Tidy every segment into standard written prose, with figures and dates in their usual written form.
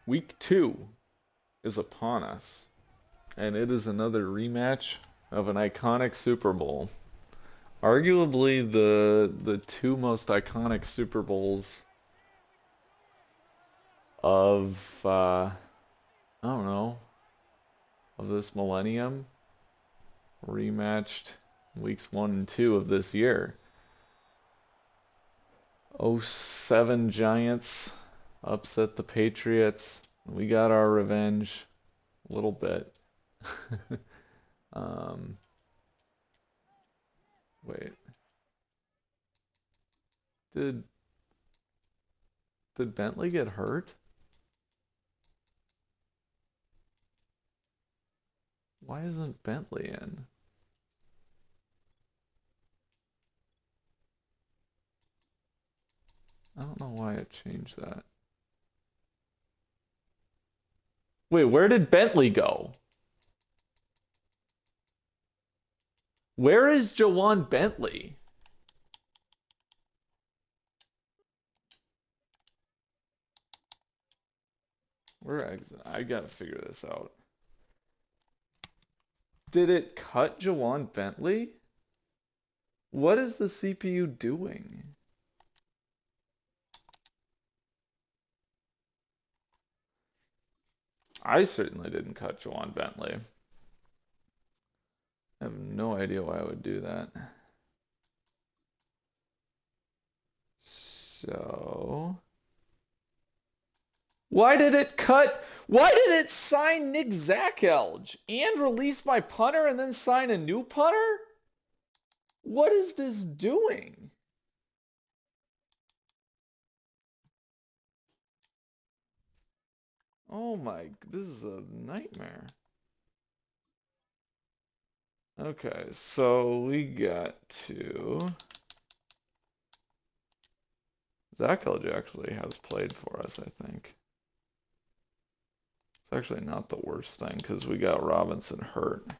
Week 2 is upon us, and it is another rematch of an iconic Super Bowl. Arguably the two most iconic Super Bowls of I don't know, of this millennium, rematched weeks 1 and 2 of this year. '07 Giants upset the Patriots. We got our revenge a little bit. um, Wait. Did did Bentley get hurt? Why isn't Bentley in? I don't know why it changed that. Wait, where did Bentley go? Where is Jawan Bentley? I gotta figure this out. Did it cut Jawan Bentley? What is the CPU doing? I certainly didn't cut Jawan Bentley. I have no idea why I would do that. So, why did it cut? Why did it sign Nick Zakelj and release my punter and then sign a new punter? What is this doing? Oh my, this is a nightmare. Okay, so we got to... Zakelj actually has played for us, I think. It's actually not the worst thing because we got Robinson hurt.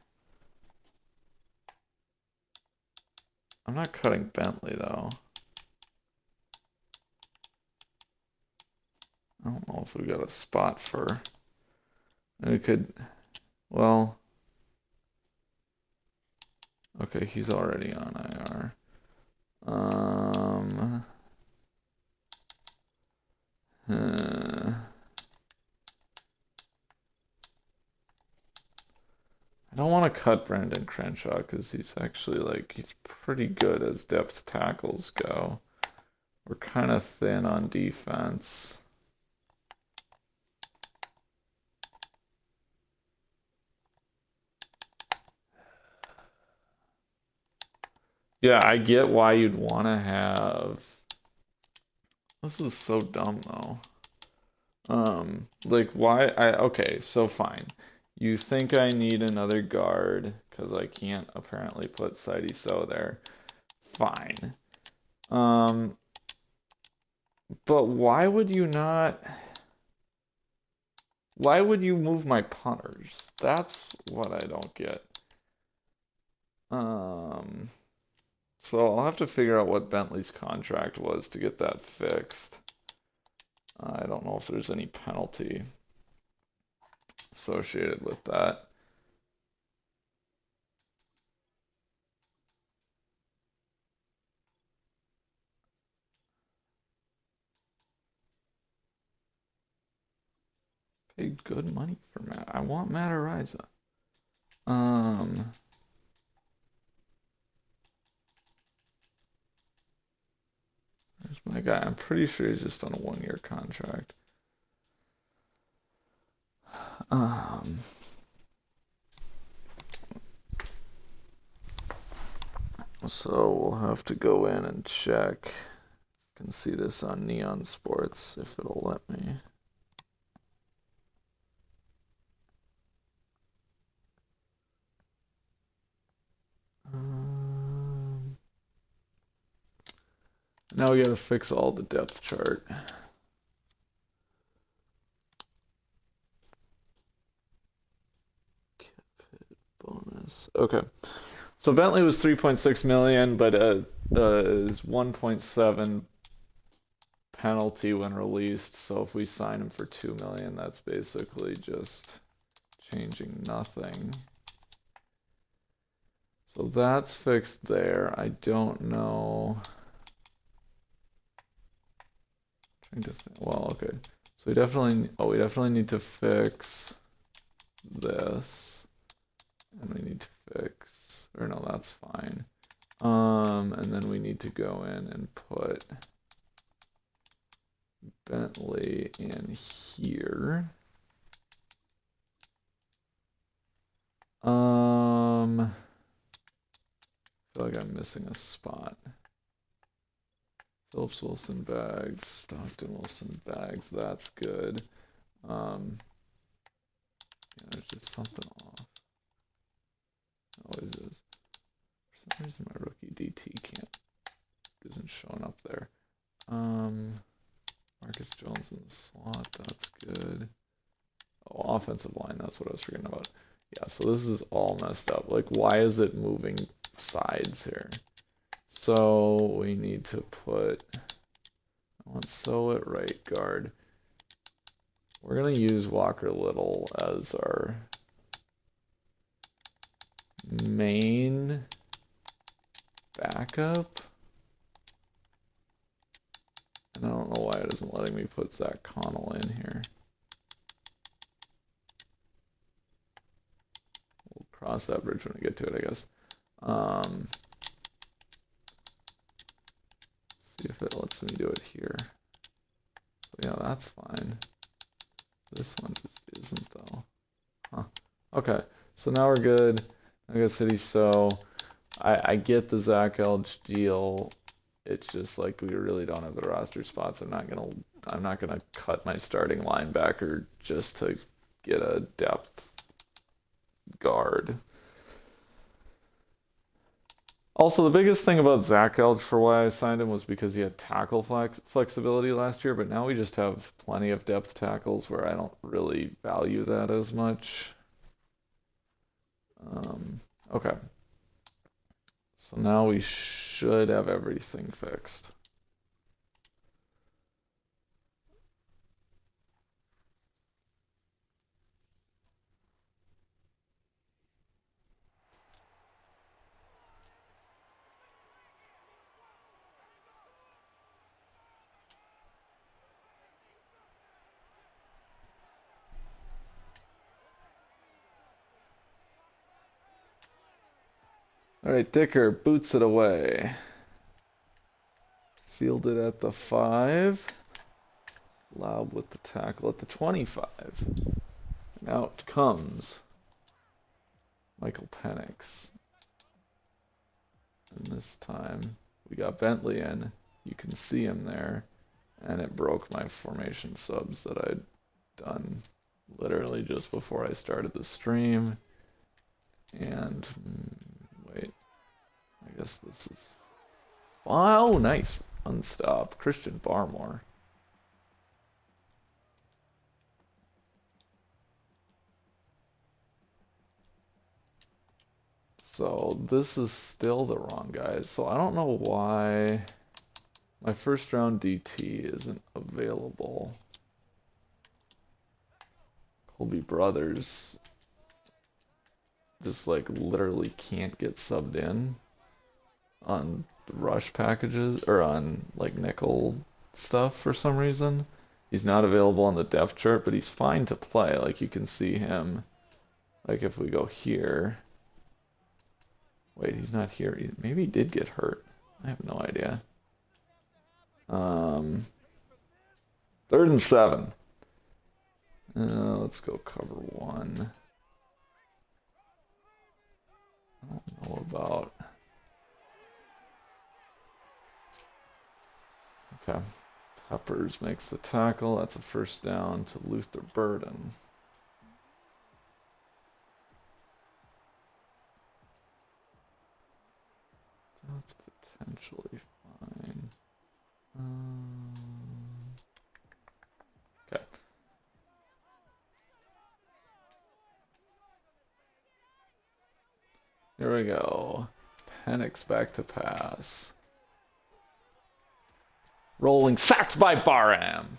I'm not cutting Bentley though. I don't know if we got a spot for. We could. Well. Okay, he's already on IR. I don't want to cut Brandon Crenshaw because he's actually he's pretty good as depth tackles go. We're kind of thin on defense. Yeah, I get why you'd want to have. This is so dumb though. Why okay, so fine. You think I need another guard because I can't apparently put Sighty So there. Fine. But why would you not? Why would you move my punters? That's what I don't get. So I'll have to figure out what Bentley's contract was to get that fixed. I don't know if there's any penalty associated with that. Paid good money for Matt. I want Matt Ariza. There's my guy. I'm pretty sure he's just on a 1-year contract. So we'll have to go in and check. I can see this on Neon Sports if it'll let me. Now we gotta fix all the depth chart. Bonus. Okay. So Bentley was 3.6 million, but is 1.7 penalty when released, so if we sign him for 2 million, that's basically just changing nothing. So that's fixed there. I don't know. Trying to think. Well, okay. So we definitely need to fix this. And we need to fix, or no, that's fine. And then we need to go in and put Bentley in here. I feel like I'm missing a spot. Phillips Wilson bags, Stockton Wilson bags, that's good. Yeah, there's just something off. Always is. For some reason my rookie DT isn't showing up there. Marcus Jones in the slot, that's good. Oh, offensive line, that's what I was forgetting about. Yeah, so this is all messed up. Like, why is it moving sides here? So we need to put, I want So at right guard. We're gonna use Walker Little as our main backup. And I don't know why it isn't letting me put Zach Connell in here. We'll cross that bridge when we get to it, I guess. See if it lets me do it here. So yeah, that's fine. This one just isn't though. Huh. Okay, so now we're good. I got City, so I get the Zach Elge deal. It's just like we really don't have the roster spots. I'm not gonna cut my starting linebacker just to get a depth guard. Also, the biggest thing about Zach Elge for why I signed him was because he had tackle flexibility last year, but now we just have plenty of depth tackles where I don't really value that as much. Okay. So now we should have everything fixed. All right, Dicker boots it away. Fielded at the 5. Loud with the tackle at the 25. And out comes Michael Penix. And this time we got Bentley in. You can see him there. And it broke my formation subs that I'd done literally just before I started the stream. And wait, I guess this is, oh, nice unstop, Christian Barmore. So this is still the wrong guy. So I don't know why my first round DT isn't available. Colby Brothers just like literally can't get subbed in on rush packages or on like nickel stuff for some reason. He's not available on the depth chart, but he's fine to play. Like you can see him. Like if we go here. Wait, he's not here. Maybe he did get hurt. I have no idea. 3rd and 7. Let's go cover 1. I don't know about. Okay. Peppers makes the tackle. That's a first down to Luther Burden. That's potentially fine. Okay. Here we go. Penix back to pass. Rolling, sacked by Barham.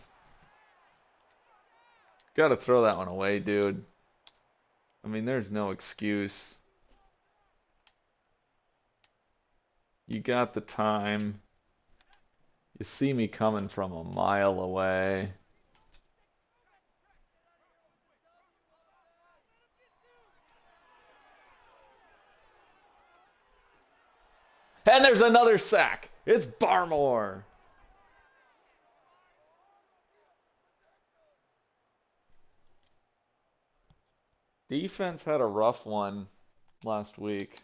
Gotta throw that one away, dude. I mean, there's no excuse. You got the time. You see me coming from a mile away. And there's another sack. It's Barmore. Defense had a rough one last week.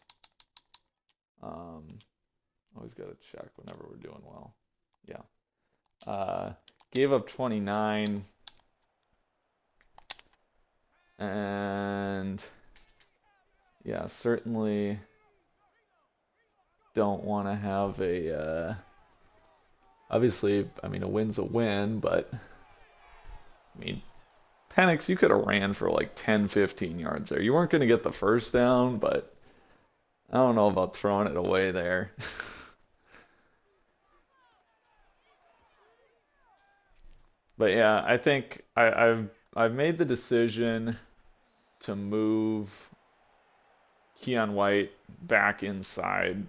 Always got to check whenever we're doing well. Yeah. Gave up 29. And yeah, certainly don't want to have a obviously, I mean, a win's a win, but I mean, Penix, you could have ran for like 10, 15 yards there. You weren't going to get the first down, but I don't know about throwing it away there. But yeah, I think I've made the decision to move Keon White back inside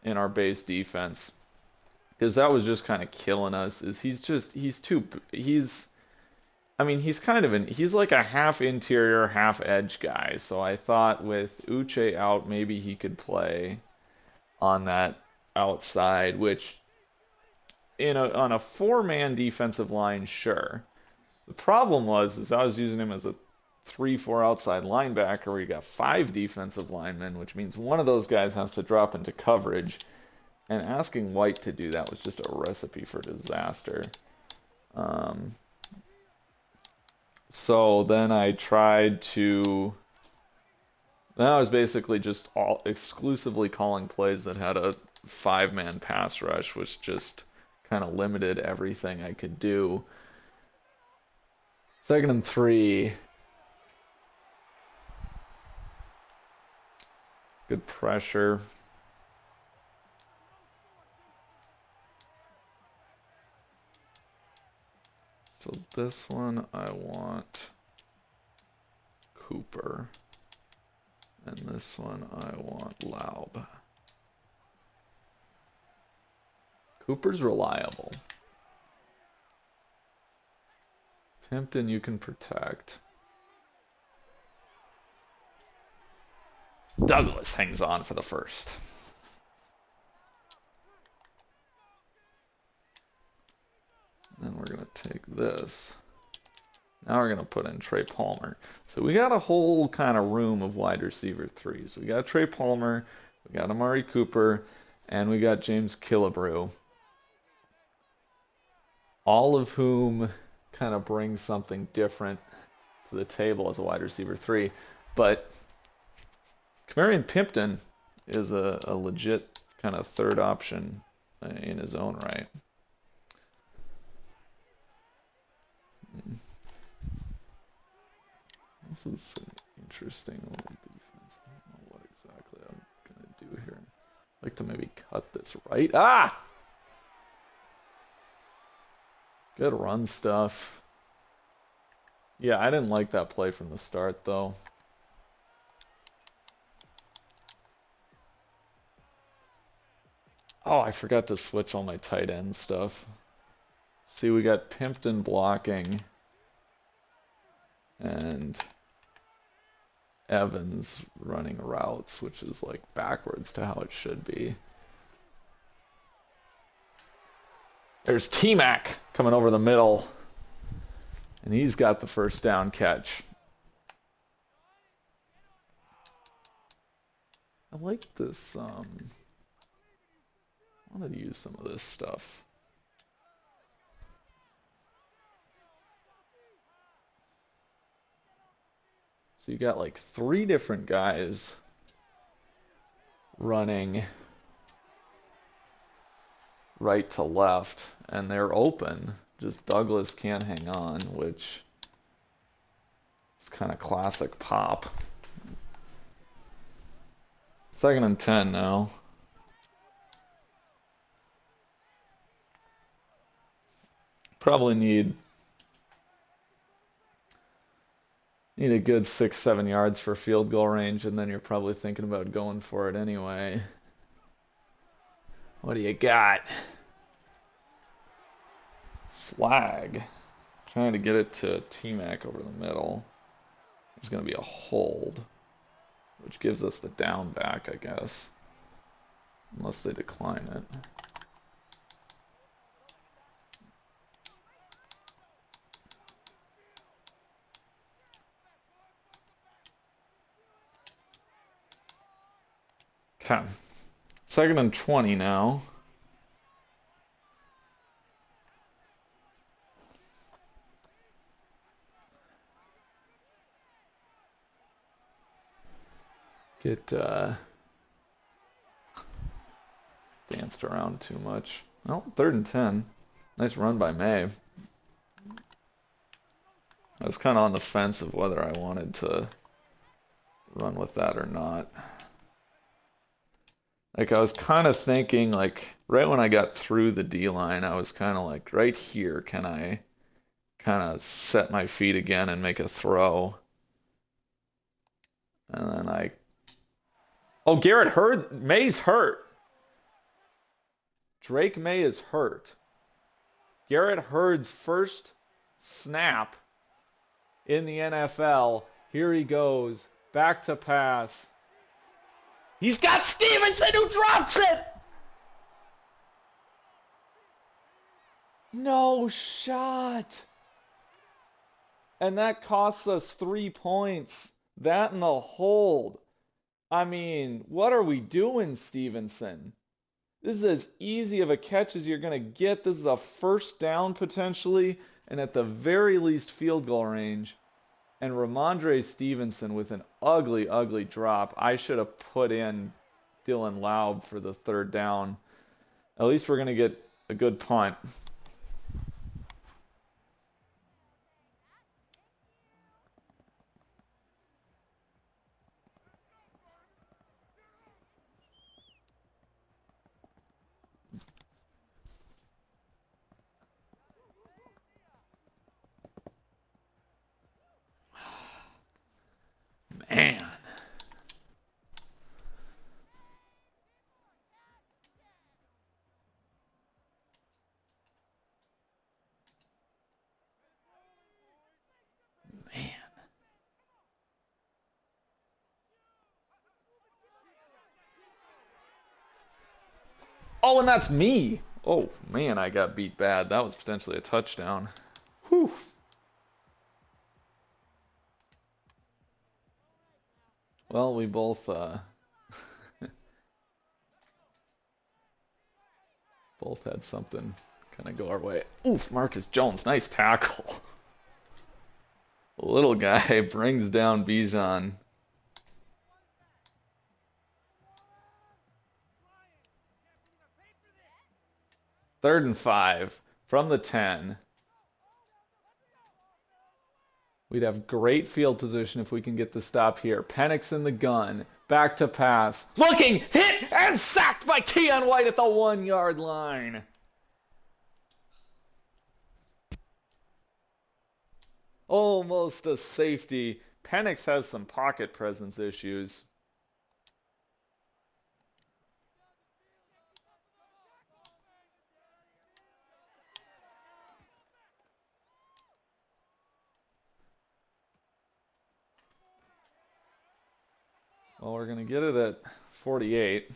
in our base defense, because that was just kind of killing us. I mean, he's like a half interior, half edge guy. So I thought with Uche out, maybe he could play on that outside, which on a four-man defensive line, sure. The problem is I was using him as a 3-4 outside linebacker where you got 5 defensive linemen, which means one of those guys has to drop into coverage. And asking White to do that was just a recipe for disaster. So then I was basically just exclusively calling plays that had a 5-man pass rush, which just kind of limited everything I could do. 2nd and 3. Good pressure. So this one I want Cooper. And this one I want Laub. Cooper's reliable. Pimpton you can protect. Douglas hangs on for the first. Then we're going to take this. Now we're going to put in Trey Palmer. So we got a whole kind of room of wide receiver 3s. We got Trey Palmer, we got Amari Cooper, and we got James Killebrew. All of whom kind of bring something different to the table as a wide receiver 3. But Kamarion Pimpton is a legit kind of third option in his own right. This is an interesting little defense. I don't know what exactly I'm going to do here. I'd like to maybe cut this right. Ah! Good run stuff. Yeah, I didn't like that play from the start, though. Oh, I forgot to switch all my tight end stuff. See, we got Pimpton blocking. And Evans running routes, which is like backwards to how it should be. There's T-Mac coming over the middle. And he's got the first down catch. I like this. I wanted to use some of this stuff. So you got like 3 different guys running right to left, and they're open. Just Douglas can't hang on, which is kind of classic pop. 2nd and 10 now. probably need a good 6-7 yards for field goal range, and then you're probably thinking about going for it anyway. What do you got? Flag. Trying to get it to T-Mac over the middle. There's going to be a hold, which gives us the down back, I guess. Unless they decline it. Okay. 2nd and 20 now. Get danced around too much. Oh, 3rd and 10. Nice run by May. I was kind of on the fence of whether I wanted to run with that or not. Like, I was kind of thinking, like, right when I got through the D line, I was kind of like, right here, can I kind of set my feet again and make a throw? And then oh, Garrett hurt. May's hurt. Drake May is hurt. Garrett Hurd's first snap in the NFL. Here he goes. Back to pass. He's got Stevenson who drops it! No shot! And that costs us 3 points. That and the hold. I mean, what are we doing, Stevenson? This is as easy of a catch as you're going to get. This is a first down potentially, and at the very least field goal range. And Ramondre Stevenson with an ugly, ugly drop. I should have put in Dylan Laub for the 3rd down. At least we're going to get a good punt. Man. Man. Oh, and that's me. Oh, man, I got beat bad. That was potentially a touchdown. Whew. Well, we both both had something kind of go our way. Oof, Marcus Jones, nice tackle. Little guy brings down Bijan. Third and 5 from the 10. We'd have great field position if we can get the stop here. Penix in the gun. Back to pass. Looking, hit, and sacked by Keon White at the 1-yard line. Almost a safety. Penix has some pocket presence issues. Well, we're going to get it at 48.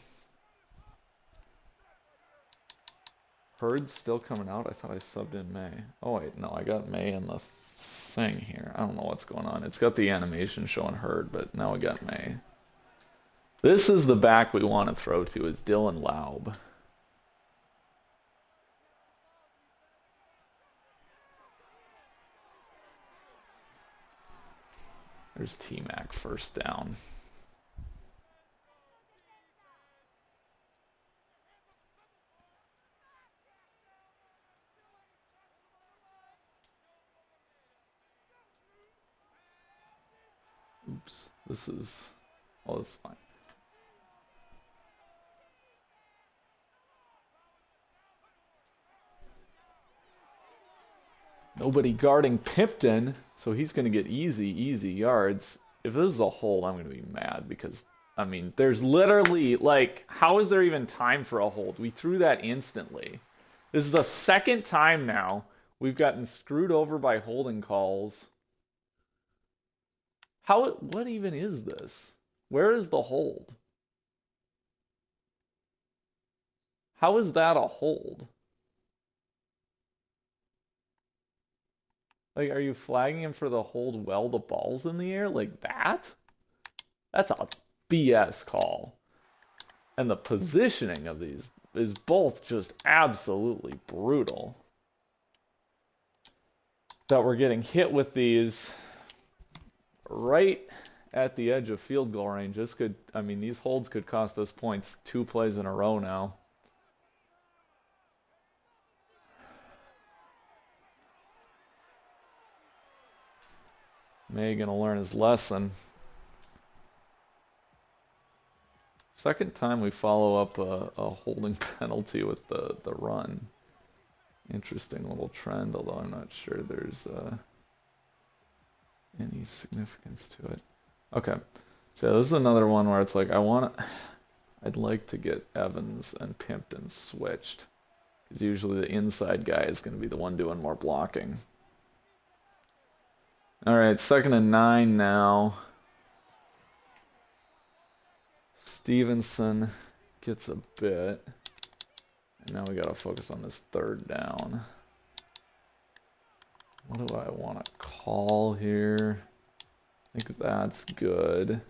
Hurd's still coming out. I thought I subbed in May. Oh, wait. No, I got May in the thing here. I don't know what's going on. It's got the animation showing Hurd, but now we got May. This is the back we want to throw to, is Dylan Laub. There's T-Mac first down. Oops, this is fine. Nobody guarding Pipton, so he's going to get easy yards. If this is a hold, I'm going to be mad because, I mean, there's literally, like, how is there even time for a hold? We threw that instantly. This is the second time now we've gotten screwed over by holding calls. What even is this? Where is the hold? How is that a hold? Like, are you flagging him for the hold while the ball's in the air? Like that? That's a BS call. And the positioning of these is both just absolutely brutal. That we're getting hit with these right at the edge of field goal range. This could, I mean, these holds could cost us points 2 plays in a row now. May gonna learn his lesson. Second time we follow up a holding penalty with the run. Interesting little trend, although I'm not sure there's any significance to it. Okay, so this is another one where it's like I'd like to get Evans and Pimpton switched, because usually the inside guy is going to be the one doing more blocking. All right, 2nd and 9 now. Stevenson gets a bit. And now we gotta focus on this 3rd down. What do I want to call here? I think that's good.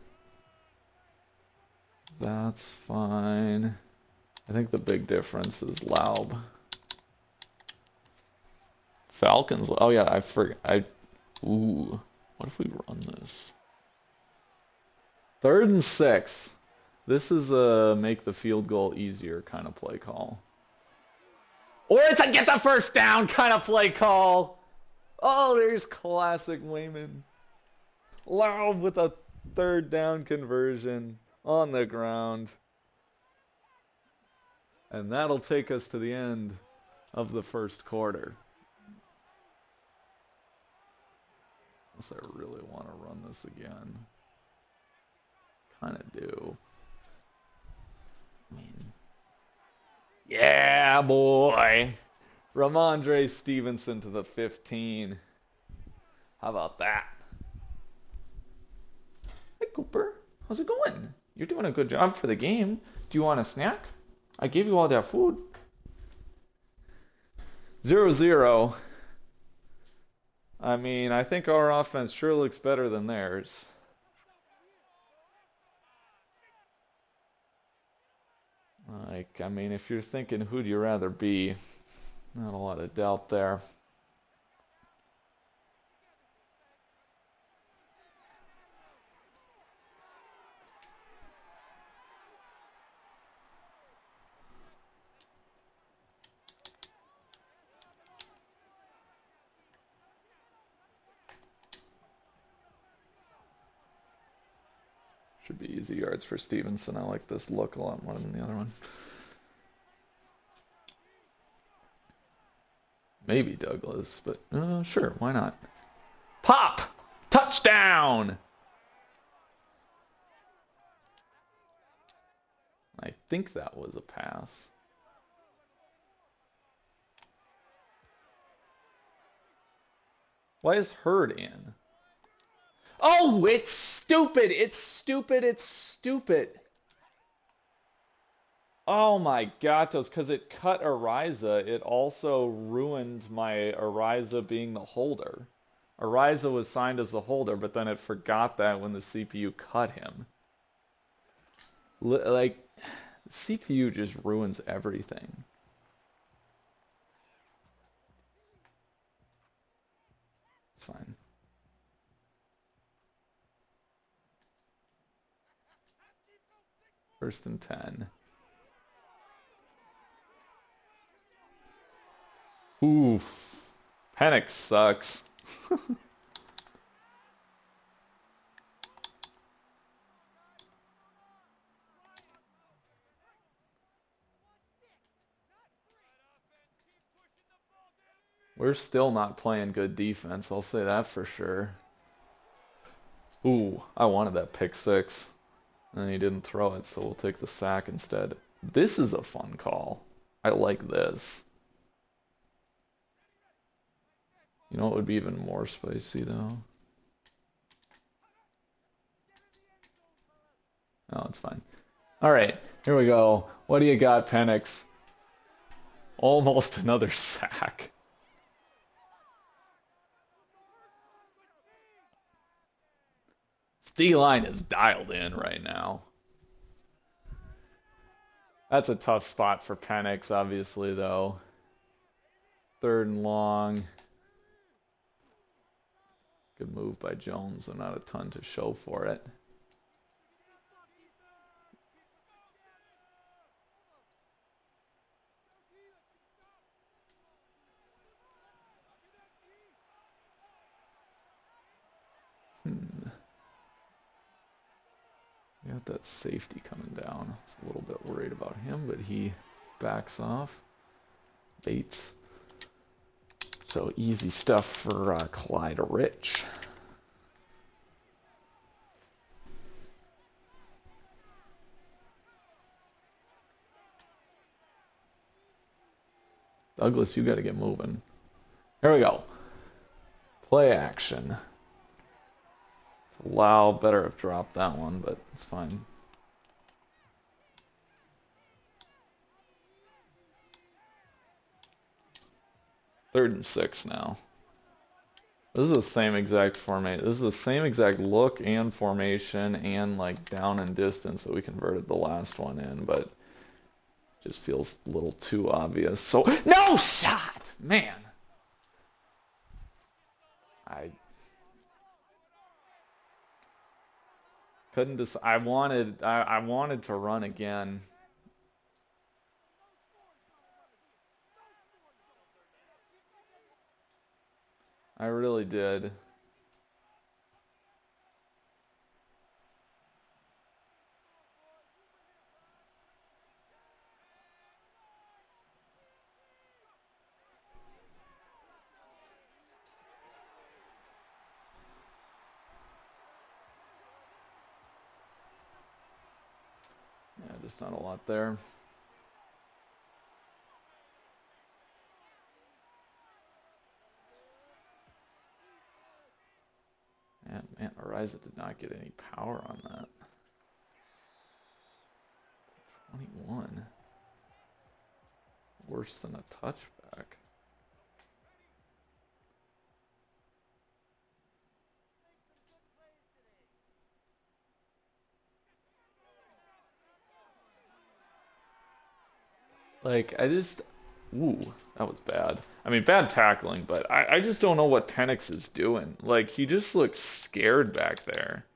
That's fine. I think the big difference is Laub. Falcons. Oh yeah, I forgot. Ooh, what if we run this? 3rd and 6. This is a make the field goal easier kind of play call. Or it's a get the first down kind of play call. Oh, there's classic Wayman. Laub with a 3rd down conversion on the ground. And that'll take us to the end of the 1st quarter. Unless I really want to run this again. Kind of do. I mean, yeah, boy. Ramondre Stevenson to the 15. How about that? Hey, Cooper. How's it going? You're doing a good job for the game. Do you want a snack? I gave you all that food. 0-0. I mean, I think our offense sure looks better than theirs. Like, I mean, if you're thinking who'd you rather be, not a lot of doubt there. Should be easy yards for Stevenson. I like this look a lot more than the other one. Maybe Douglas, but sure, why not? Pop! Touchdown! I think that was a pass. Why is Hurd in? Oh, it's stupid! It's stupid! It's stupid! Oh my gatos, because it cut Ariza, it also ruined my Ariza being the holder. Ariza was signed as the holder, but then it forgot that when the CPU cut him. Like, CPU just ruins everything. It's fine. First and 10. Oof. Penix sucks. We're still not playing good defense, I'll say that for sure. Ooh, I wanted that pick six. And he didn't throw it, so we'll take the sack instead. This is a fun call. I like this. You know what would be even more spicy, though? Oh, it's fine. All right, here we go. What do you got, Penix? Almost another sack. D-line is dialed in right now. That's a tough spot for Penix, obviously, though. 3rd and long. Good move by Jones, and not a ton to show for it. Got that safety coming down. I was a little bit worried about him, but he backs off. Bates. So easy stuff for Clyde Rich. Douglas, you got to get moving. Here we go. Play action. Lau better have dropped that one, but it's fine. Third and 6 now. This is the same exact formation. This is the same exact look and formation and like down and distance that we converted the last one in, but just feels a little too obvious. So no shot, man. I couldn't decide. I wanted to run again. I really did. Yeah, just not a lot there. Man, Ariza did not get any power on that. 21. Worse than a touchback. Like, ooh, that was bad. I mean, bad tackling, but I just don't know what Penix is doing. Like, he just looks scared back there.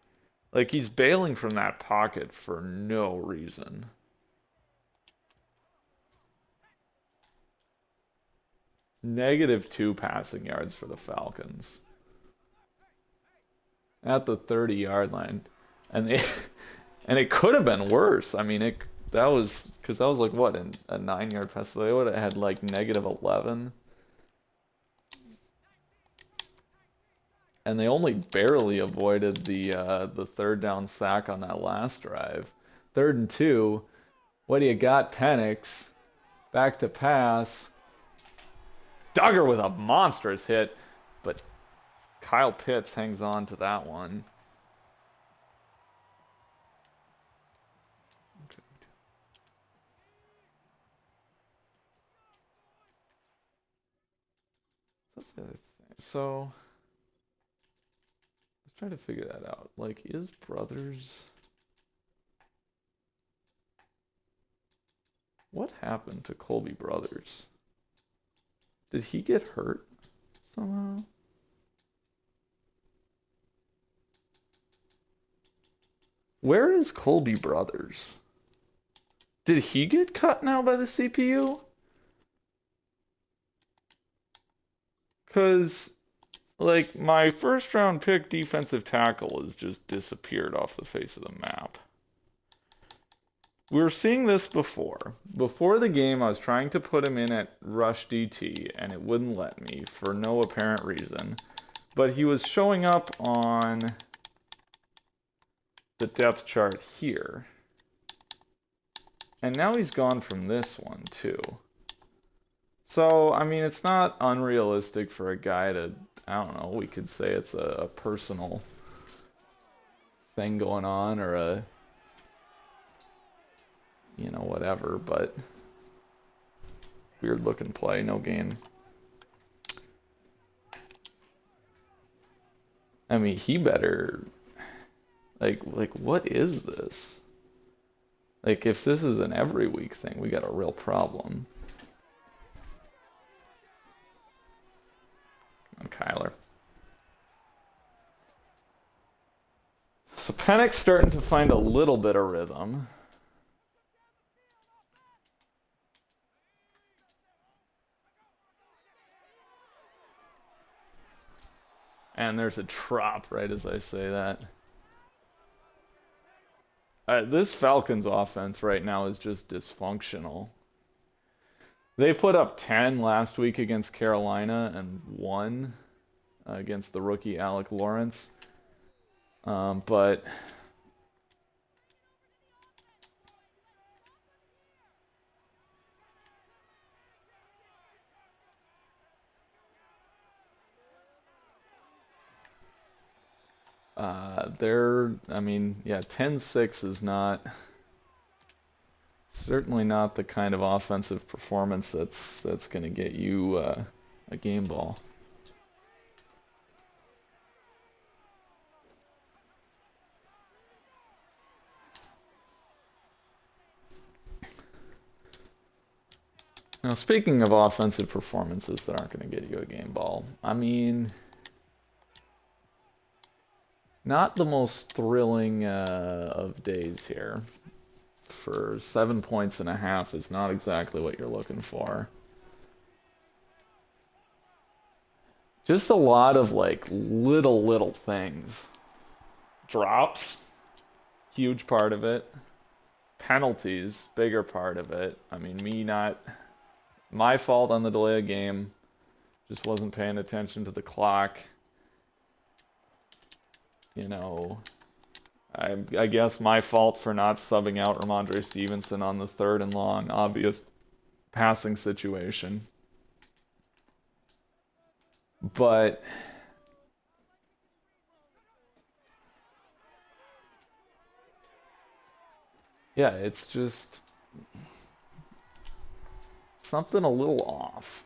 Like, he's bailing from that pocket for no reason. -2 passing yards for the Falcons. At the 30-yard line. And it could have been worse. I mean, that was like what, a 9-yard pass. They would have had like -11. And they only barely avoided the 3rd down sack on that last drive. 3rd and 2. What do you got, Penix? Back to pass. Duggar with a monstrous hit, but Kyle Pitts hangs on to that one. That's the other thing. So let's try to figure that out. Like, is Brothers... What happened to Colby Brothers? Did he get hurt somehow? Where is Colby Brothers? Did he get cut now by the CPU? Because, like, my 1st round pick defensive tackle has just disappeared off the face of the map. We were seeing this before. Before the game, I was trying to put him in at rush DT, and it wouldn't let me for no apparent reason. But he was showing up on the depth chart here. And now he's gone from this one, too. So, I mean, it's not unrealistic for a guy to, I don't know, we could say it's a personal thing going on, or a, you know, whatever, but weird looking play, no gain. I mean, he better, like what is this? Like, if this is an every week thing, we got a real problem. Come on, Kyler. So Penix's starting to find a little bit of rhythm. And there's a drop right as I say that. This Falcons offense right now is just dysfunctional. They put up 10 last week against Carolina and won against the rookie Alec Lawrence. But I mean, yeah, 10-6 is certainly not the kind of offensive performance that's going to get you a game ball. Now, speaking of offensive performances that aren't going to get you a game ball, I mean, not the most thrilling of days here. For 7.5 points is not exactly what you're looking for. Just a lot of like little things. Drops, huge part of it. Penalties, bigger part of it. I mean, my fault on the delay of game. Just wasn't paying attention to the clock. You know, I guess my fault for not subbing out Ramondre Stevenson on the 3rd and long, obvious passing situation. But yeah, it's just something a little off.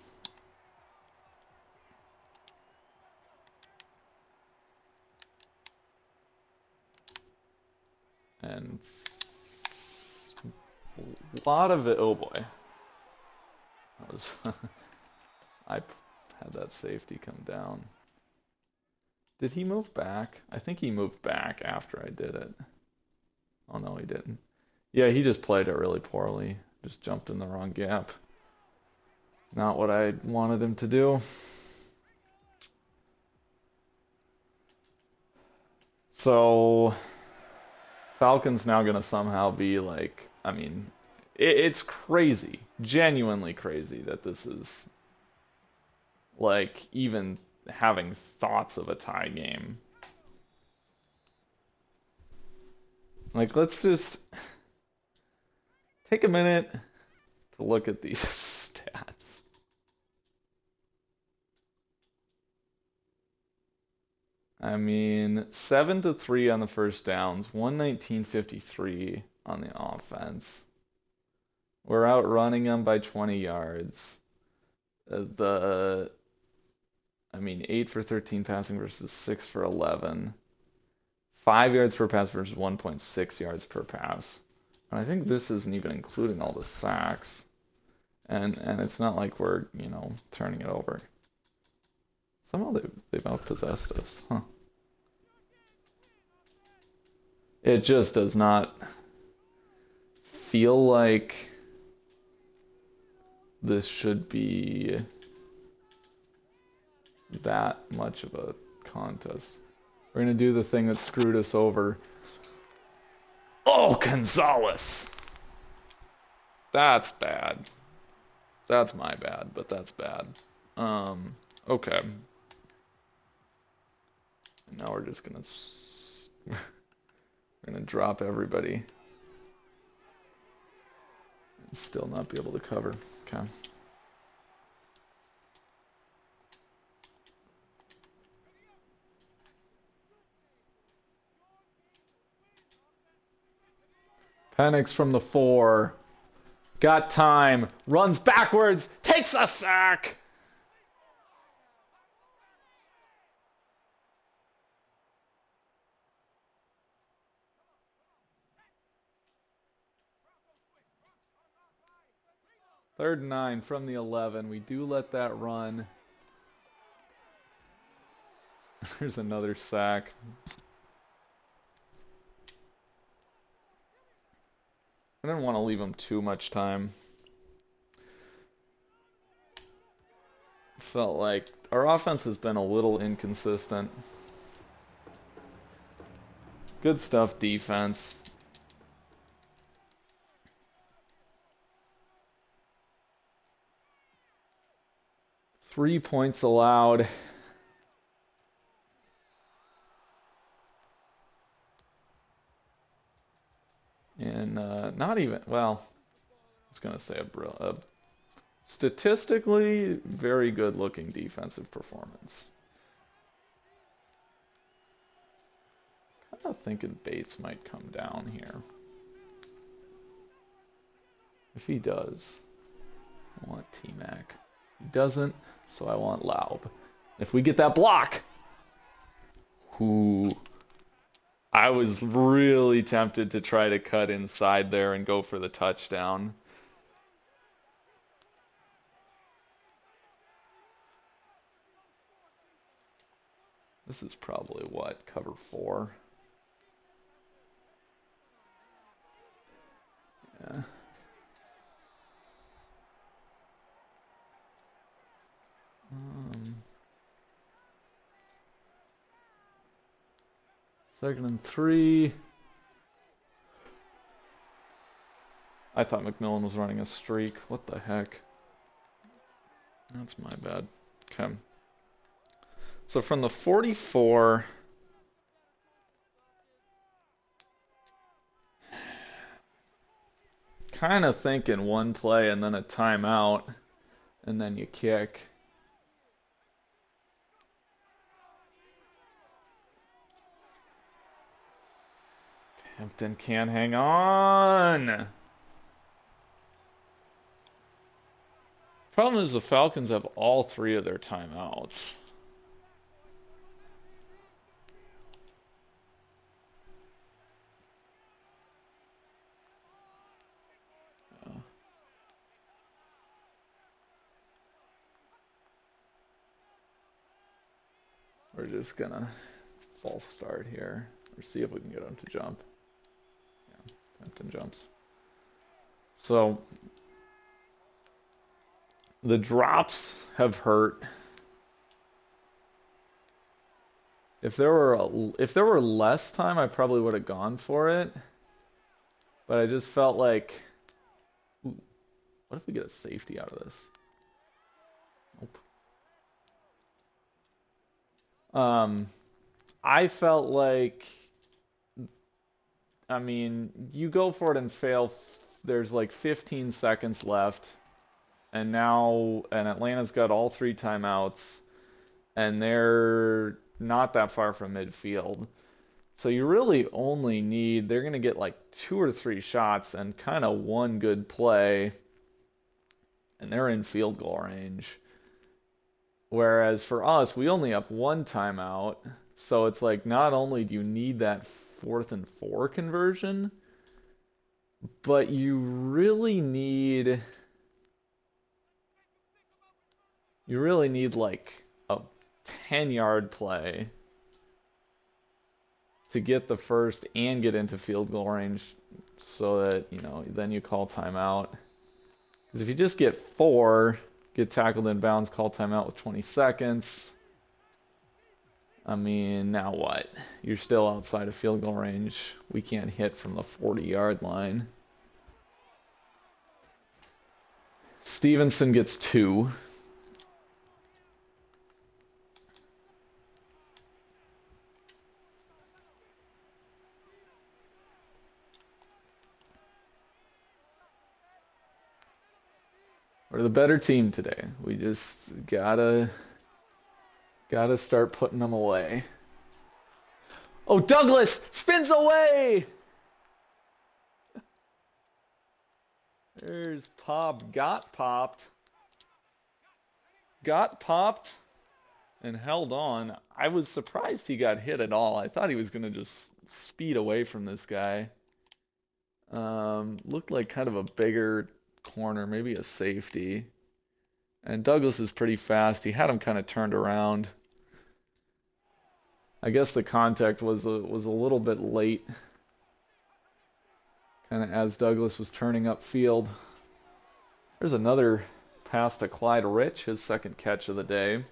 And a lot of it, oh boy. That was I had that safety come down. Did he move back? I think he moved back after I did it. Oh no, he didn't. Yeah, he just played it really poorly. Just jumped in the wrong gap. Not what I wanted him to do. So Falcons now gonna somehow be like, I mean, it's crazy, genuinely crazy that this is like even having thoughts of a tie game. Like, let's just take a minute to look at these stats. I mean, 7-3 on the first downs, 119.53 on the offense. We're outrunning them by 20 yards. I mean, 8 for 13 passing versus 6 for 11. 5 yards per pass versus 1.6 yards per pass. And I think this isn't even including all the sacks. And it's not like we're, you know, turning it over. Somehow they've outpossessed us, huh? It just does not feel like this should be that much of a contest. We're gonna do the thing that screwed us over. Oh, Gonzalez! That's bad. That's my bad, but that's bad. Okay. Now we're just gonna we're gonna drop everybody. And still not be able to cover. Okay. Penix from the 4. Got time. Runs backwards. Takes a sack. Third and 9 from the 11. We do let that run. There's another sack. I didn't want to leave him too much time. Felt like our offense has been a little inconsistent. Good stuff, defense. Three points allowed. And not even, well, I was going to say a statistically very good looking defensive performance. Kind of thinking Bates might come down here. If he does, I want T-Mac. He doesn't, so I want Laub. If we get that block, who I was really tempted to try to cut inside there and go for the touchdown. This is probably what, cover 4? Yeah. Second and 3. I thought McMillan was running a streak. What the heck? That's my bad. Okay. So from the 44, kind of thinking one play and then a timeout, and then you kick. Hampton can't hang on. Problem is the Falcons have all 3 of their timeouts. We're just gonna false start here, or see if we can get him to jump. Yeah, Hampton jumps. So the drops have hurt. If there were less time, I probably would have gone for it. But I just felt like, ooh, what if we get a safety out of this? Nope. I felt like, I mean, you go for it and fail. There's like 15 seconds left, and Atlanta's got all 3 timeouts, and they're not that far from midfield. So you really only need, they're going to get like 2 or 3 shots and kind of one good play, and they're in field goal range. Whereas for us, we only have 1 timeout, so it's like not only do you need that 4th and 4 conversion, but you really need like a 10-yard play to get the first and get into field goal range, so that, you know, then you call timeout. Because if you just get 4, get tackled in bounds, call timeout with 20 seconds, I mean, now what? You're still outside of field goal range. We can't hit from the 40-yard line. Stevenson gets 2. We're the better team today. We just gotta start putting them away. Oh, Douglas spins away. There's Pop. Got popped, and held on. I was surprised he got hit at all. I thought he was gonna just speed away from this guy. Looked like kind of a bigger corner, maybe a safety. And Douglas is pretty fast. He had him kind of turned around. I guess the contact was a little bit late, kind of as Douglas was turning upfield. There's another pass to Clyde Rich, his second catch of the day.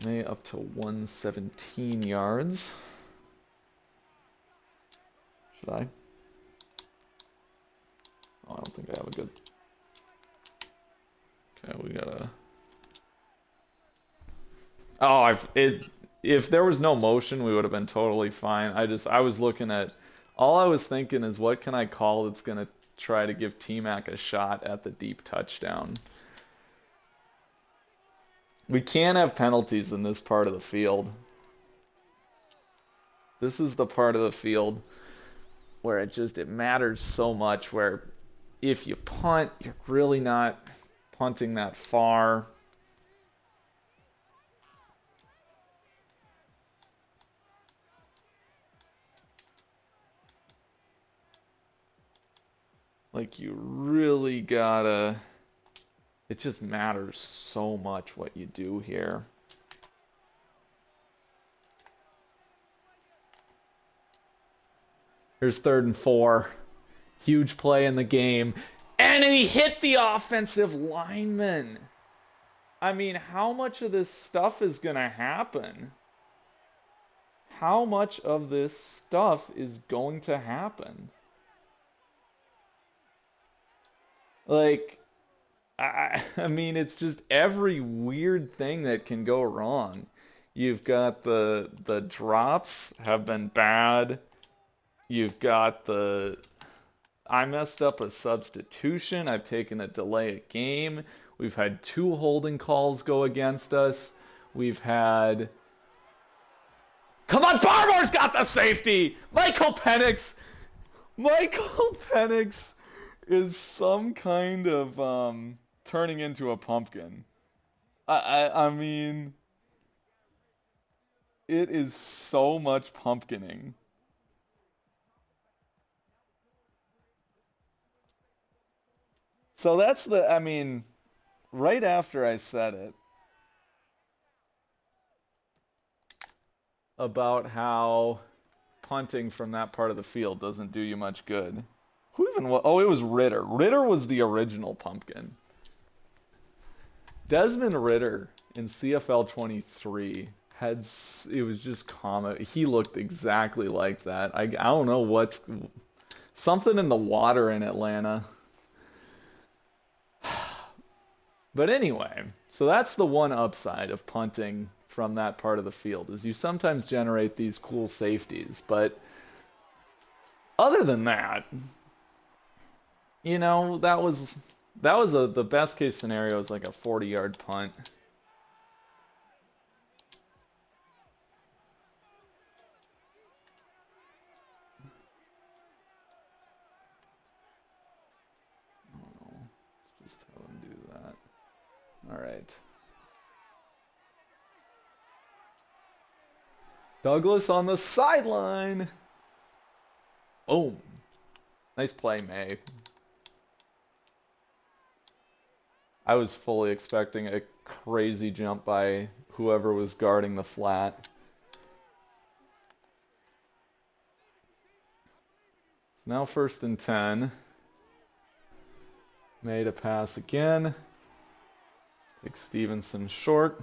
May up to 117 yards. Should I? Oh, I don't think I have a good... Okay, we gotta... Oh, if there was no motion, we would have been totally fine. I was looking at... All I was thinking is, what can I call that's gonna try to give T-Mac a shot at the deep touchdown? We can't have penalties in this part of the field. This is the part of the field where it matters so much, where if you punt, you're really not punting that far. Like, you really gotta... It just matters so much what you do here. Here's 3rd and 4. Huge play in the game. And he hit the offensive lineman. I mean, how much of this stuff is going to happen? How much of this stuff is going to happen? Like, I mean, it's just every weird thing that can go wrong. You've got the drops have been bad. You've got I messed up a substitution. I've taken a delay of game. We've had 2 holding calls go against us. We've had... Come on, Barmore's got the safety! Michael Penix is some kind of turning into a pumpkin. I mean, it is so much pumpkining. So that's I mean, right after I said it about how punting from that part of the field doesn't do you much good. Who even was... Oh, it was Ritter. Ritter was the original pumpkin. Desmond Ritter in CFL 23 it was just comic. He looked exactly like that. I don't know what's... Something in the water in Atlanta. But anyway, so that's the one upside of punting from that part of the field, is you sometimes generate these cool safeties. But other than that, you know, that was the best case scenario, is like a 40-yard punt. Let's just have him do that. All right. Douglas on the sideline. Boom. Nice play, May. I was fully expecting a crazy jump by whoever was guarding the flat. So now 1st and 10. Made a pass again. Take Stevenson short.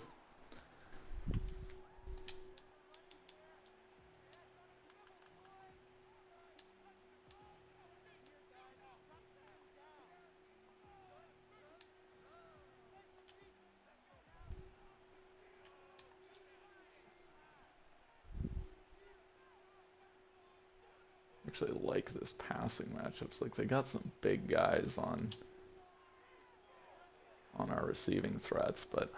Actually like this passing matchups. Like they got some big guys on our receiving threats, but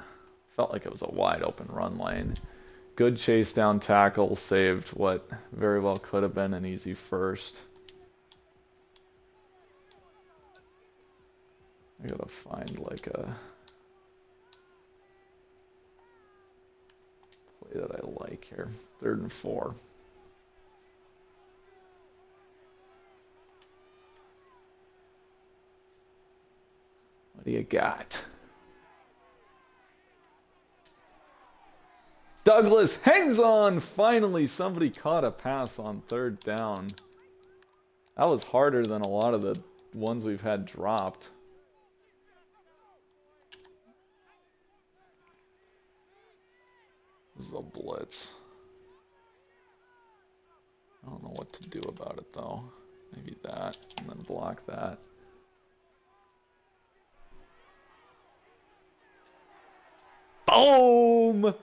felt like it was a wide open run lane. Good chase down tackle, saved what very well could have been an easy first. I gotta find like a play that I like here. 3rd and 4. What do you got? Douglas hangs on! Finally, somebody caught a pass on 3rd down. That was harder than a lot of the ones we've had dropped. This is a blitz. I don't know what to do about it though. Maybe that, and then block that. Boom!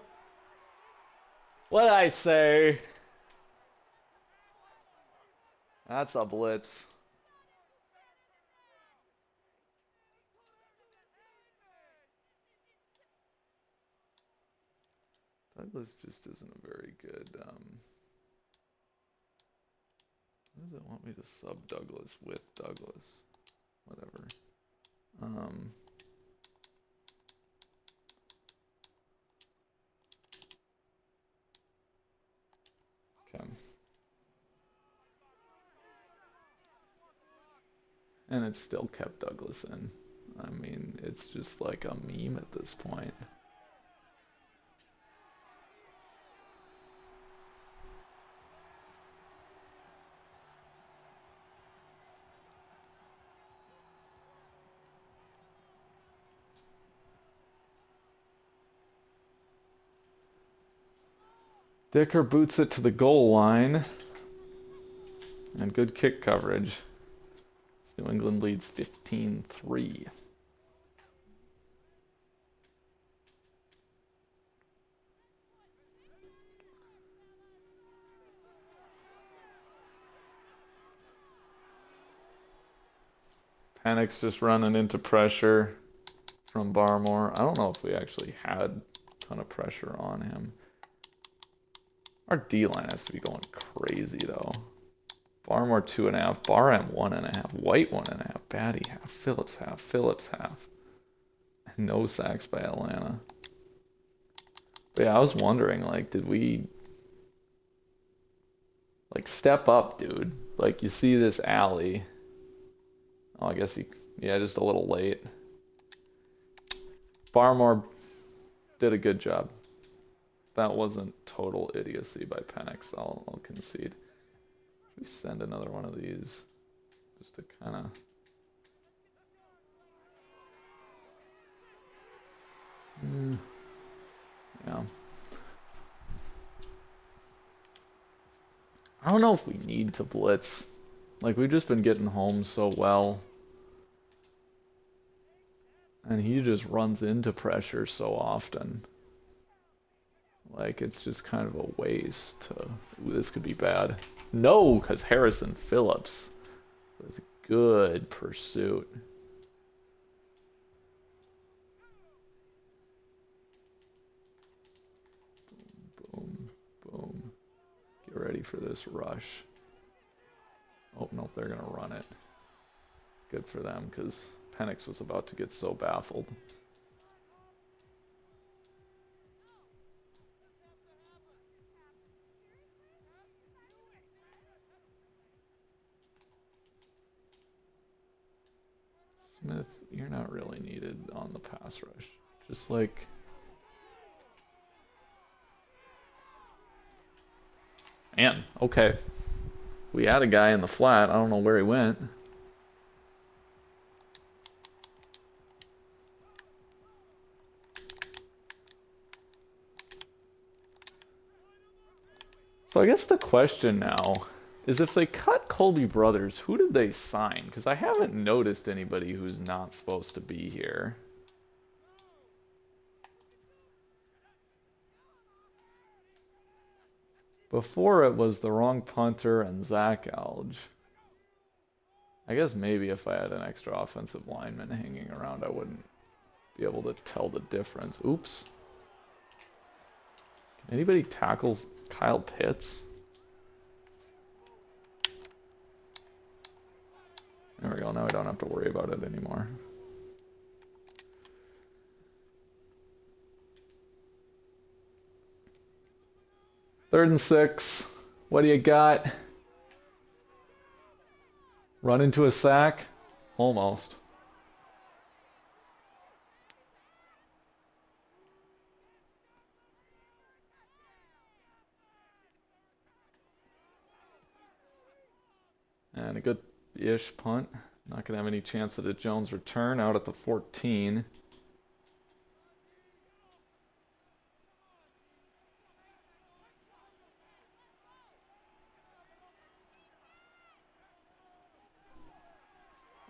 What'd I say? That's a blitz. Douglas just isn't a very good, Why does it want me to sub Douglas with Douglas? Whatever. Okay. And it still kept Douglas in. I mean, it's just like a meme at this point. Dicker boots it to the goal line. And good kick coverage. New England leads 15-3. Panic's just running into pressure from Barmore. I don't know if we actually had a ton of pressure on him. Our D-line has to be going crazy, though. Barmore 2.5, Barham 1.5, White 1.5, Batty half, Phillips half, Phillips half. No sacks by Atlanta. But yeah, I was wondering, like, did we like step up, dude? Like, you see this alley. Oh, I guess yeah, just a little late. Barmore did a good job. That wasn't total idiocy by Penix, I'll concede. Should we send another one of these? Just to kind of... Yeah. I don't know if we need to blitz. Like, we've just been getting home so well. And he just runs into pressure so often. Like, it's just kind of a waste. Ooh, this could be bad. No, because Harrison Phillips with good pursuit. Boom, boom, boom. Get ready for this rush. Oh, nope, they're going to run it. Good for them, because Penix was about to get so baffled. Smith, you're not really needed on the pass rush. Just like... Man, okay. We had a guy in the flat. I don't know where he went. So I guess the question now is if they cut Colby Brothers, who did they sign? Because I haven't noticed anybody who's not supposed to be here. Before it was the wrong punter and Zach Alge. I guess maybe if I had an extra offensive lineman hanging around, I wouldn't be able to tell the difference. Oops. Can anybody tackle Kyle Pitts? There we go. Now I don't have to worry about it anymore. Third and 6. What do you got? Run into a sack? Almost. And a good-ish punt. Not going to have any chance at a Jones return out at the 14.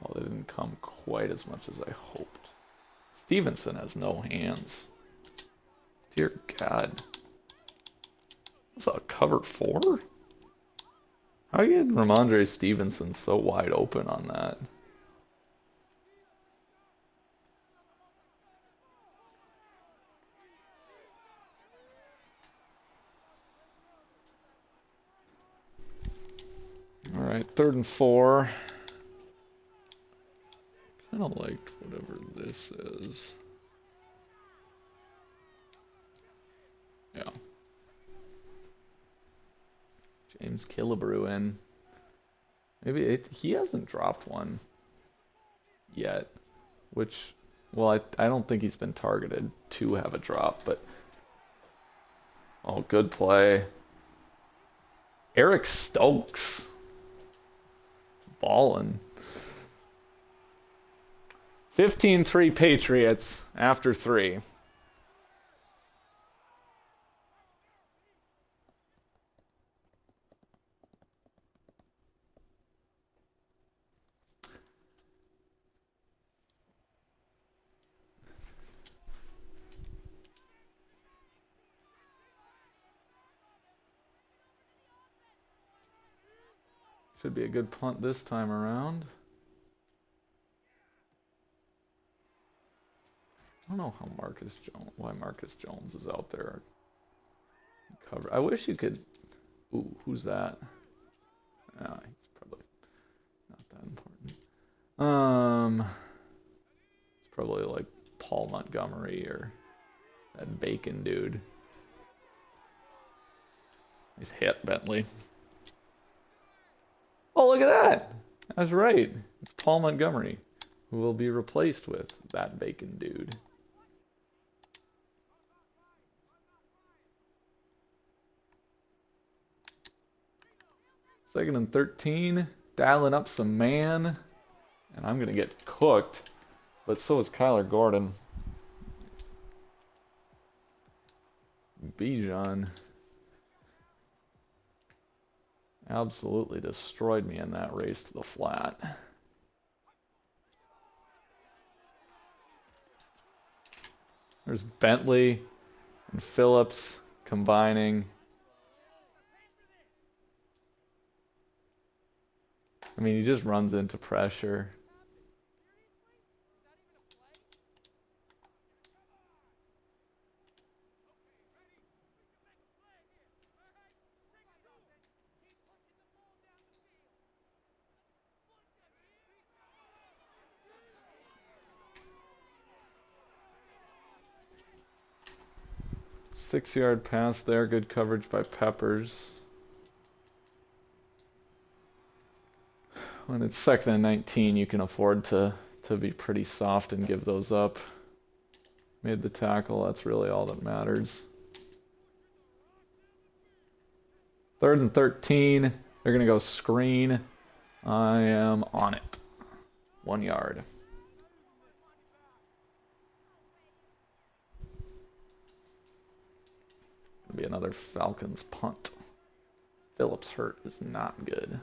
Well, they didn't come quite as much as I hoped. Stevenson has no hands. Dear God. Was that cover 4? How are you getting Ramondre Stevenson so wide open on that? Alright, 3rd and 4. Kind of liked whatever this is. Yeah. James Killebrew in. Maybe he hasn't dropped one yet. Which, well, I don't think he's been targeted to have a drop, but... Oh, good play. Eric Stokes. Ballin'. 15-3 Patriots after 3. Should be a good punt this time around. I don't know how why Marcus Jones is out there. Cover. I wish you could. Ooh, who's that? He's probably not that important. It's probably like Paul Montgomery or that Bacon dude. He's hit Bentley. Oh, look at that! I was right. It's Paul Montgomery, who will be replaced with that Bacon dude. Second and 13, dialing up some man, and I'm going to get cooked, but so is Kyler Gordon. Bijan absolutely destroyed me in that race to the flat. There's Bentley and Phillips combining. I mean, he just runs into pressure. Six-yard pass there, good coverage by Peppers. When it's 2nd and 19, you can afford to be pretty soft and give those up. Made the tackle, that's really all that matters. 3rd and 13, they're going to go screen. I am on it. 1 yard. It'll be another Falcons punt. Phillips hurt is not good.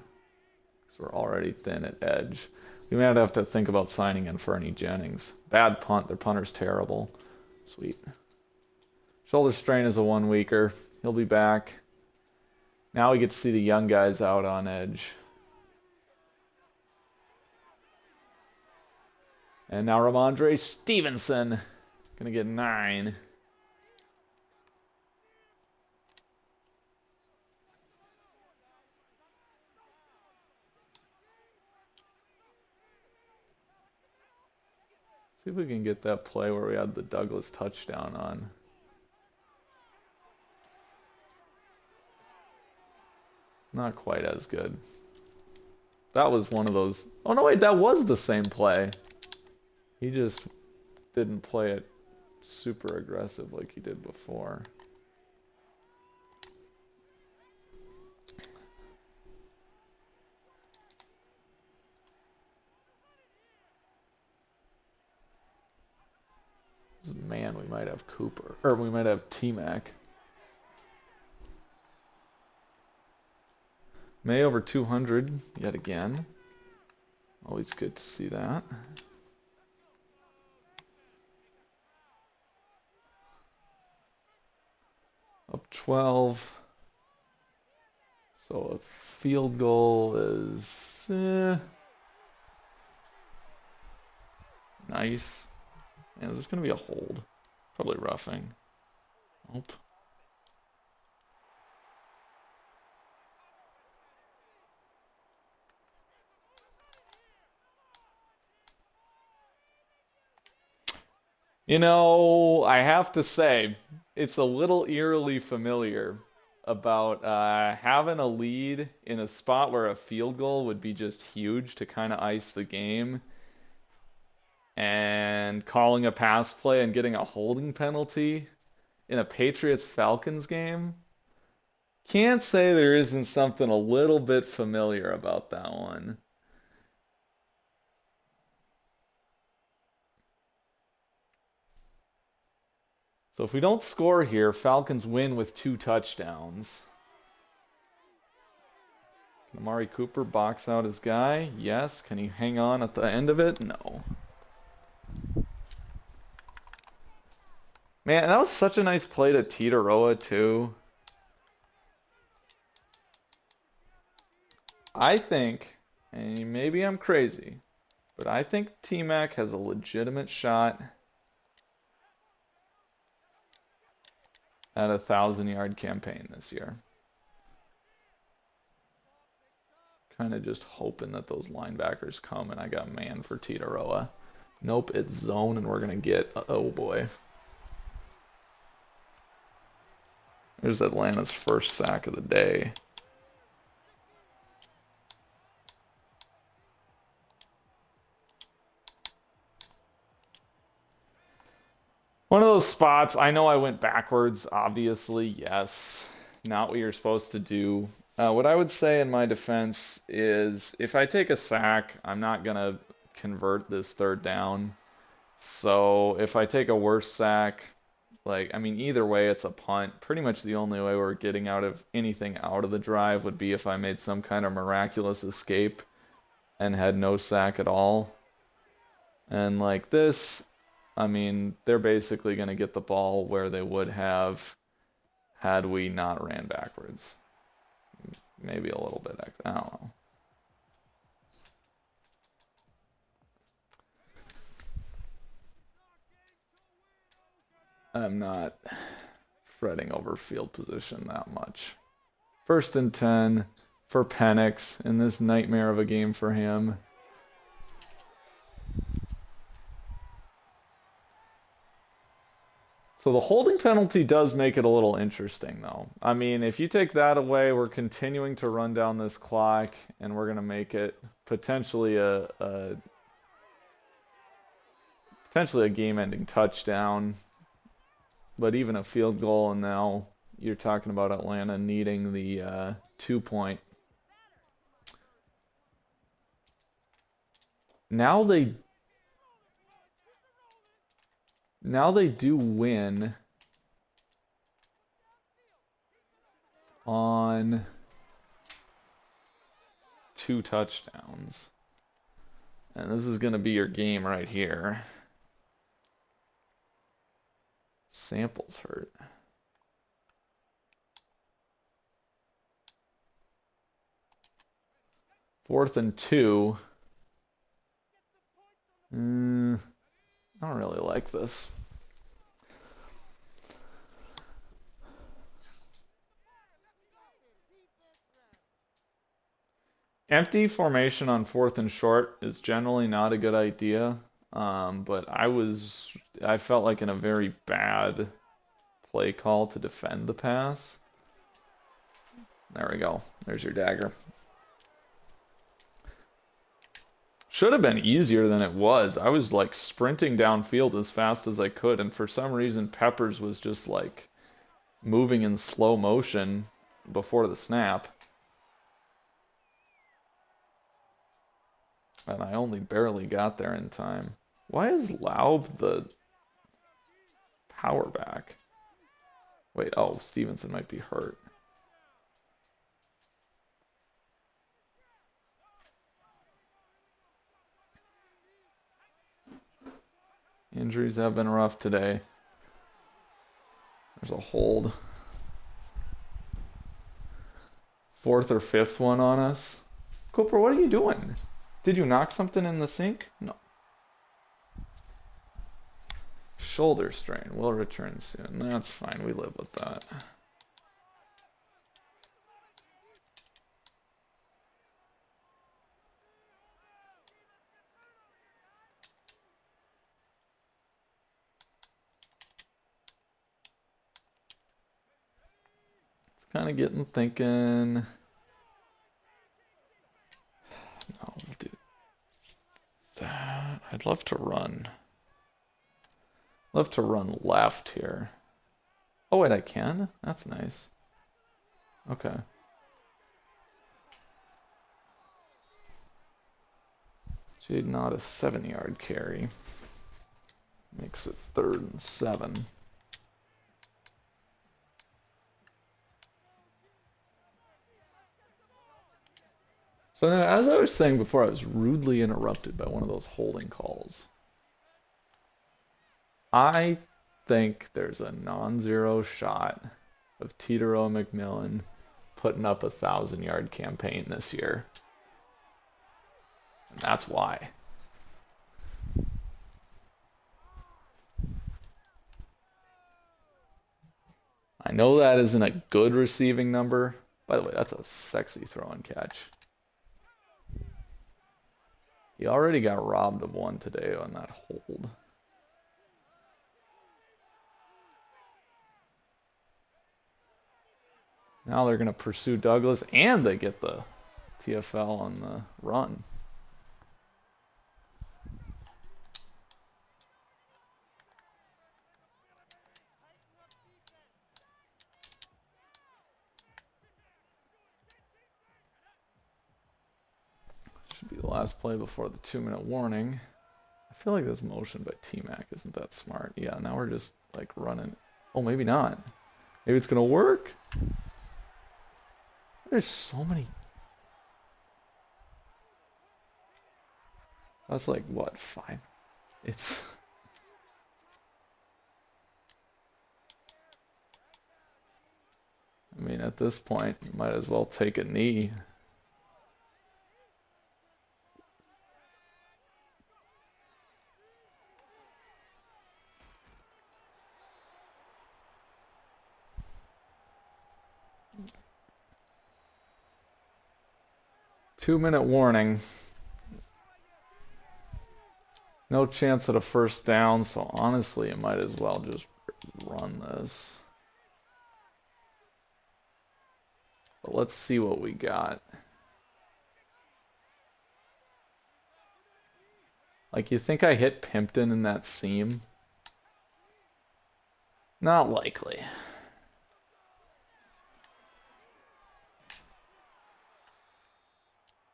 So we're already thin at edge. We might have to think about signing in Fernie Jennings. Bad punt. Their punter's terrible. Sweet. Shoulder strain is a 1 weeker. He'll be back. Now we get to see the young guys out on edge. And now Ramondre Stevenson gonna get 9. See if we can get that play where we had the Douglas touchdown on. Not quite as good. That was one of those... Oh, no, wait, that was the same play. He just didn't play it super aggressive like he did before. Man, we might have Cooper. Or we might have T-Mac. May over 200 yet again. Always good to see that. Up 12. So a field goal is nice. Man, is this going to be a hold? Probably roughing. Nope. You know, I have to say, it's a little eerily familiar about having a lead in a spot where a field goal would be just huge to kind of ice the game, and calling a pass play and getting a holding penalty in a Patriots-Falcons game. Can't say there isn't something a little bit familiar about that one. So if we don't score here, Falcons win with 2 touchdowns. Can Amari Cooper box out his guy? Yes. Can he hang on at the end of it? No. Man, that was such a nice play to Titaroa, too. I think, and maybe I'm crazy, but I think T-Mac has a legitimate shot at a 1,000-yard campaign this year. Kind of just hoping that those linebackers come, and I got man for Titaroa. Nope, it's zone, and we're going to get... Oh, boy. There's Atlanta's first sack of the day. One of those spots, I know I went backwards, obviously, yes. Not what you're supposed to do. What I would say in my defense is if I take a sack, I'm not going to convert this 3rd down. So if I take a worse sack, like, I mean, either way, it's a punt. Pretty much the only way we're getting out of anything out of the drive would be if I made some kind of miraculous escape and had no sack at all. And like this, I mean, they're basically going to get the ball where they would have had we not ran backwards. Maybe a little bit, I don't know. I'm not fretting over field position that much. 1st and 10 for Penix in this nightmare of a game for him. So the holding penalty does make it a little interesting, though. I mean, if you take that away, we're continuing to run down this clock, and we're going to make it potentially a game-ending touchdown. But even a field goal, and now you're talking about Atlanta needing the 2-point. Now they do win on 2 touchdowns. And this is going to be your game right here. Samples hurt. 4th and 2. I don't really like this. Empty formation on 4th and short is generally not a good idea. But I felt like in a very bad play call to defend the pass. There we go. There's your dagger. Should have been easier than it was. I was like sprinting downfield as fast as I could, and for some reason Peppers was just like moving in slow motion before the snap. And I only barely got there in time. Why is Laub the power back? Wait, oh, Stevenson might be hurt. Injuries have been rough today. There's a hold. 4th or 5th one on us. Cooper, what are you doing? Did you knock something in the sink? No. Shoulder strain. Will return soon. That's fine. We live with that. It's kind of getting thinking. No, we'll do that. I'd love to run. Love to run left here. Oh wait, I can? That's nice. Okay. Jade not a 7-yard carry. Makes it 3rd and 7. So now, as I was saying before, I was rudely interrupted by one of those holding calls. I think there's a non-zero shot of Titero McMillan putting up a 1,000-yard campaign this year. And that's why. I know that isn't a good receiving number. By the way, that's a sexy throw and catch. He already got robbed of one today on that hold. Now they're going to pursue Douglas, and they get the TFL on the run. Should be the last play before the 2-minute warning. I feel like this motion by T-Mac isn't that smart. Yeah, now we're just like running. Oh, maybe not. Maybe it's going to work. There's so many. That's like, what, 5? It's... I mean, at this point, you might as well take a knee. Two-minute warning. No chance at a first down, so honestly, you might as well just run this. But let's see what we got. Like, you think I hit Pimpton in that seam? Not likely.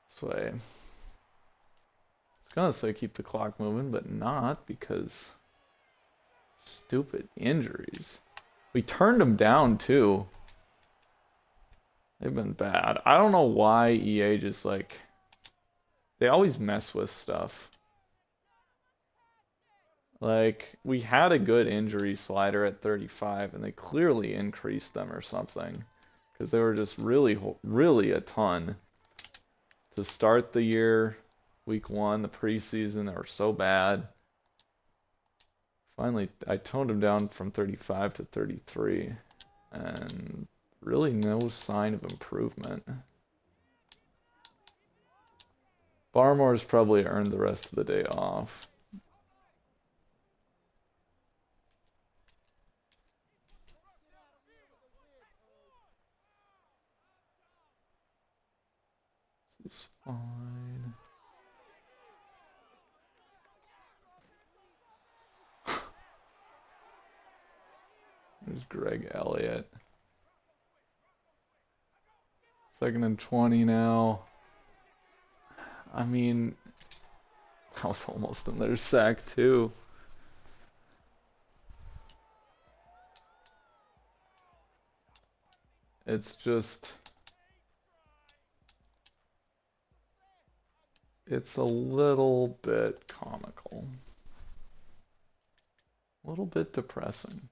This way. I was gonna say keep the clock moving, but not, because stupid injuries. We turned them down too. They've been bad. I don't know why EA just like, they always mess with stuff. Like, we had a good injury slider at 35, and they clearly increased them or something, because they were just really, really a ton to start the year, week 1, the preseason, they were so bad. Finally, I toned them down from 35 to 33, and really no sign of improvement. Barmore's probably earned the rest of the day off. This is fine. There's Greg Elliott. 2nd and 20 now. I mean, that was almost another sack too. It's just, it's a little bit comical. A little bit depressing.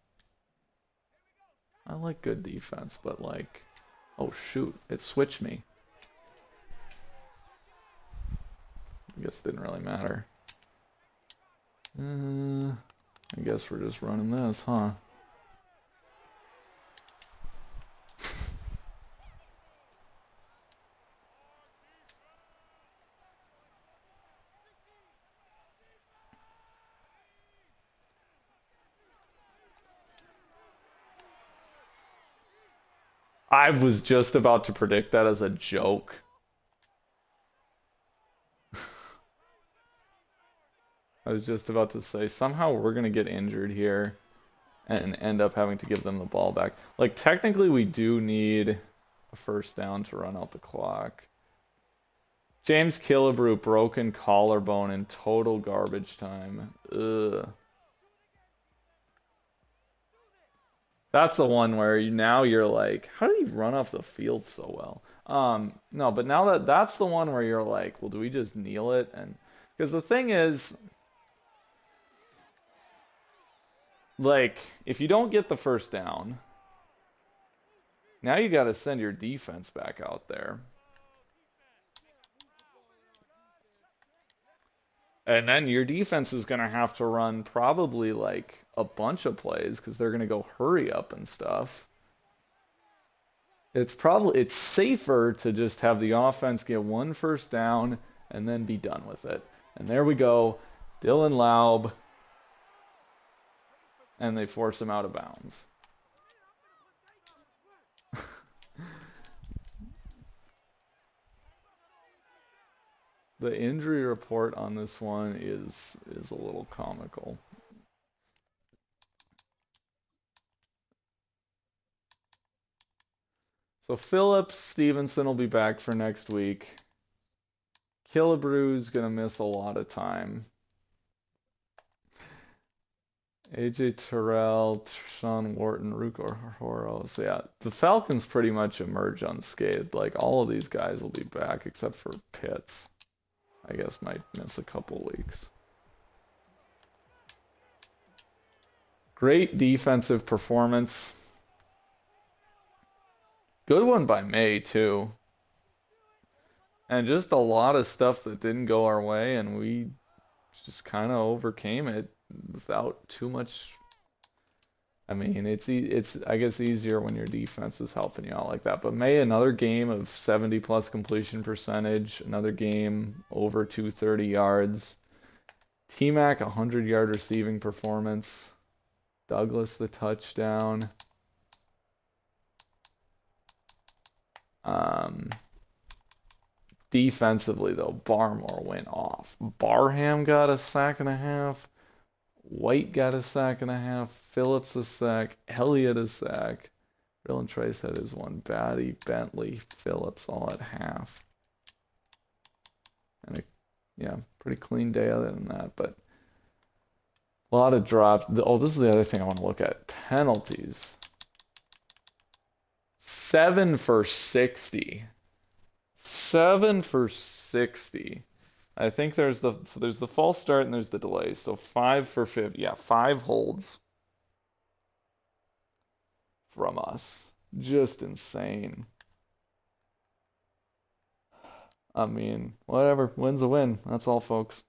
I like good defense, but like, oh shoot, it switched me. I guess it didn't really matter. I guess we're just running this, huh? I was just about to predict that as a joke. I was just about to say, somehow we're going to get injured here and end up having to give them the ball back. Like, technically we do need a first down to run out the clock. James Killebrew, broken collarbone in total garbage time. Ugh. That's the one where now you're like, how did he run off the field so well? No, but now that's the one where you're like, well, do we just kneel it? And because the thing is, like, if you don't get the first down, now you got to send your defense back out there. And then your defense is going to have to run probably like a bunch of plays because they're going to go hurry up and stuff. It's safer to just have the offense get one first down and then be done with it. And there we go, Dylan Laub, and they force him out of bounds. The injury report on this one is a little comical. So Phillips, Stevenson will be back for next week. Killebrew's gonna miss a lot of time. AJ Terrell, Sean Wharton, Ruko Horo. So yeah, the Falcons pretty much emerge unscathed. Like all of these guys will be back except for Pitts. I guess might miss a couple weeks. Great defensive performance. Good one by May too. And just a lot of stuff that didn't go our way, and we just kind of overcame it without too much. I mean, it's I guess easier when your defense is helping you out like that. But May, another game of 70 plus completion percentage, another game over 230 yards. T-Mac 100-yard receiving performance. Douglas the touchdown. Defensively though, Barmore went off. Barham got a sack and a half. White got a sack and a half. Phillips a sack. Elliott a sack. Dylan Trace had his one. Batty, Bentley, Phillips all at half. And yeah, pretty clean day other than that. But a lot of drops. Oh, this is the other thing I want to look at. Penalties. 7 for 60. 7 for 60. I think there's the false start and there's the delay. So 5 for 50. Yeah, 5 holds from us. Just insane. I mean, whatever. Win's a win. That's all, folks.